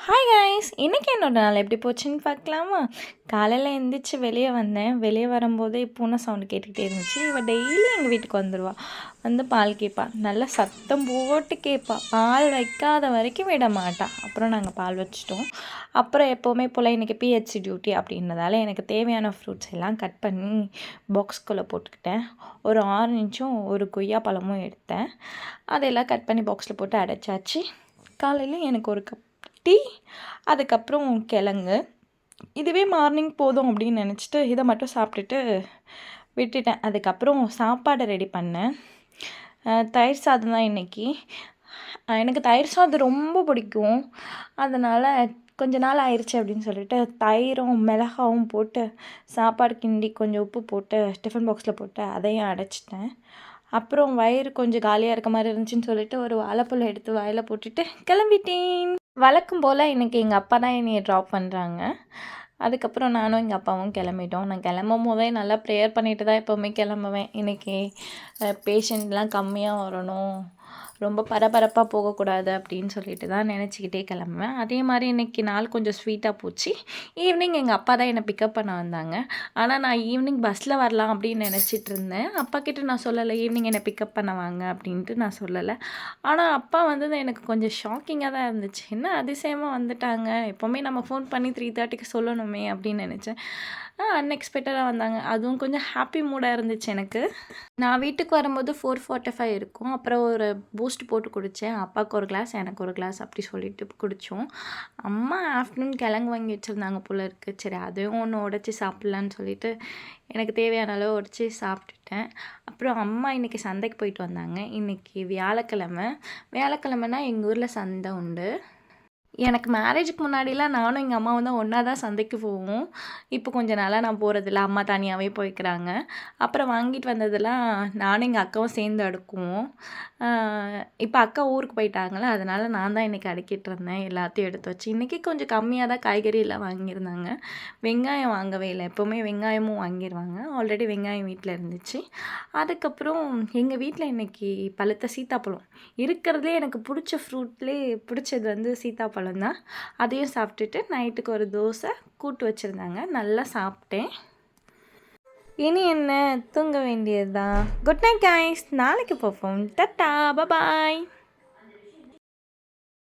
Hi guys, இன்றைக்கி என்னோட நாள் எப்படி போச்சுன்னு பார்க்கலாமா? காலையில் எழுந்திரிச்சு வெளியே வந்தேன். வெளியே வரும்போதே பூனை சவுண்டு கேட்டுக்கிட்டே இருந்துச்சு. இவள் டெய்லி எங்கள் வீட்டுக்கு வந்துடுவா. வந்து பால் கேட்பா. நல்லா சத்தம் போட்டு கேட்பா. பால் வைக்காத வரைக்கும் விட மாட்டா. அப்புறம் நாங்கள் பால் வச்சிட்டோம். அப்புறம் எப்போவுமே போல் இன்றைக்கி பிஹெச்சி டியூட்டி அப்படின்றதால எனக்கு தேவையான ஃப்ரூட்ஸ் எல்லாம் கட் பண்ணி பாக்ஸ்குள்ளே போட்டுக்கிட்டேன். ஒரு ஆரஞ்சும் ஒரு கொய்யா பழமும் எடுத்தேன். அதெல்லாம் கட் பண்ணி பாக்ஸில் போட்டு அடைச்சாச்சு. காலையில் எனக்கு ஒரு கப் டீ, அதுக்கப்புறம் கிழங்கு. இதுவே மார்னிங் போதும் அப்படின்னு நினச்சிட்டு இதை மட்டும் சாப்பிட்டுட்டு விட்டுட்டேன். அதுக்கப்புறம் சாப்பாடு ரெடி பண்ணேன். தயிர் சாதம் தான் இன்றைக்கி. எனக்கு தயிர் சாதம் ரொம்ப பிடிக்கும். அதனால் கொஞ்ச நாள் ஆயிடுச்சு அப்படின்னு சொல்லிட்டு தயிரும் மிளகாவும் போட்டு சாப்பாடு கிண்டி கொஞ்சம் உப்பு போட்டு டிஃபன் பாக்ஸில் போட்டு அதையும் அடைச்சிட்டேன். அப்புறம் வயிறு கொஞ்சம் காலியாக இருக்க மாதிரி இருந்துச்சுன்னு சொல்லிட்டு ஒரு வாழைப்பழம் எடுத்து வாயில் போட்டுட்டு கிளம்பிட்டேன். வழக்கம் போல் இன்றைக்கி எங்கள் அப்பா தான் என்னையை ட்ராப் பண்ணுறாங்க. அதுக்கப்புறம் நானும் எங்கள் அப்பாவும் கிளம்பிட்டோம். நான் கிளம்பும் போதே நல்லா ப்ரேயர் பண்ணிட்டு தான் எப்போவுமே கிளம்புவேன். இன்றைக்கி பேஷண்ட்லாம் கம்மியாக வரணும், ரொம்ப பரபரப்பாக போகக்கூடாது அப்படின்னு சொல்லிட்டு தான் நினச்சிக்கிட்டே கிளம்புவேன். அதே மாதிரி இன்றைக்கி நாள் கொஞ்சம் ஸ்வீட்டாக போச்சு. ஈவினிங் எங்கள் அப்பா தான் என்னை பிக்கப் பண்ண வந்தாங்க. ஆனால் நான் ஈவினிங் பஸ்ஸில் வரலாம் அப்படின்னு நினச்சிட்டு இருந்தேன். அப்பா கிட்ட நான் சொல்லலை ஈவினிங் என்னை பிக்கப் பண்ண வாங்க அப்படின்ட்டு நான் சொல்லலை. ஆனால் அப்பா வந்தது எனக்கு கொஞ்சம் ஷாக்கிங்காக தான் இருந்துச்சு. என்ன அதிசயமாக வந்துட்டாங்க, எப்போவுமே நம்ம ஃபோன் பண்ணி 3:30க்கு சொல்லணுமே அப்படின்னு நினச்சேன். அன்எக்ஸ்பெக்டடாக வந்தாங்க. அதுவும் கொஞ்சம் ஹாப்பி மூடாக இருந்துச்சு எனக்கு. நான் வீட்டுக்கு வரும்போது 4:45 இருக்கும். அப்புறம் ஒரு பூஸ்ட் போட்டு குடித்தேன். அப்பாவுக்கு ஒரு கிளாஸ், எனக்கு ஒரு கிளாஸ் அப்படி சொல்லிட்டு குடித்தோம். அம்மா ஆஃப்டர்நூன் கிழங்கு வாங்கி வச்சுருந்தாங்க போல இருக்குது. சரி அதையும் ஒன்று உடச்சி சாப்பிட்லான்னு சொல்லிட்டு எனக்கு தேவையான அளவு உடச்சி சாப்பிட்டுட்டேன். அப்புறம் அம்மா இன்றைக்கி சந்தைக்கு போயிட்டு வந்தாங்க. இன்றைக்கி வியாழக்கிழமைனா எங்கள் ஊரில் சந்தை உண்டு. எனக்கு மேரேஜுக்கு முன்னாடிலாம் நானும் எங்கள் அம்மாவும் தான் ஒன்றா தான் சந்தைக்கு போவோம். இப்போ கொஞ்சம் நாளாக நான் போகிறதில்ல. அம்மா தனியாகவே போய்க்கிறாங்க. அப்புறம் வாங்கிட்டு வந்ததெல்லாம் நானும் எங்கள் அக்காவும் சேர்ந்து அடுக்குவோம். இப்போ அக்கா ஊருக்கு போயிட்டாங்களே, அதனால் நான் தான் இன்றைக்கி அடுக்கிட்டு இருந்தேன். எல்லாத்தையும் எடுத்து வச்சு இன்றைக்கி கொஞ்சம் கம்மியாக தான் காய்கறியெல்லாம் வாங்கியிருந்தாங்க. வெங்காயம் வாங்கவே இல்லை. எப்போவுமே வெங்காயமும் வாங்கிடுவாங்க. ஆல்ரெடி வெங்காயம் வீட்டில் இருந்துச்சு. அதுக்கப்புறம் எங்கள் வீட்டில் இன்றைக்கி பழுத்த சீத்தாப்பழம். இருக்கிறதுலே எனக்கு பிடிச்ச ஃப்ரூட்லேயே பிடிச்சது வந்து சீத்தாப்பழம் தான். அதையும் சாப்பிட்டுட்டு நைட்டுக்கு ஒரு தோசை கூட்டு வச்சுருந்தாங்க. நல்லா சாப்பிட்டேன். இனி என்ன, தூங்க வேண்டியது தான். Good night guys. நாளைக்கு பார்ப்போம். டாடா, பாய்.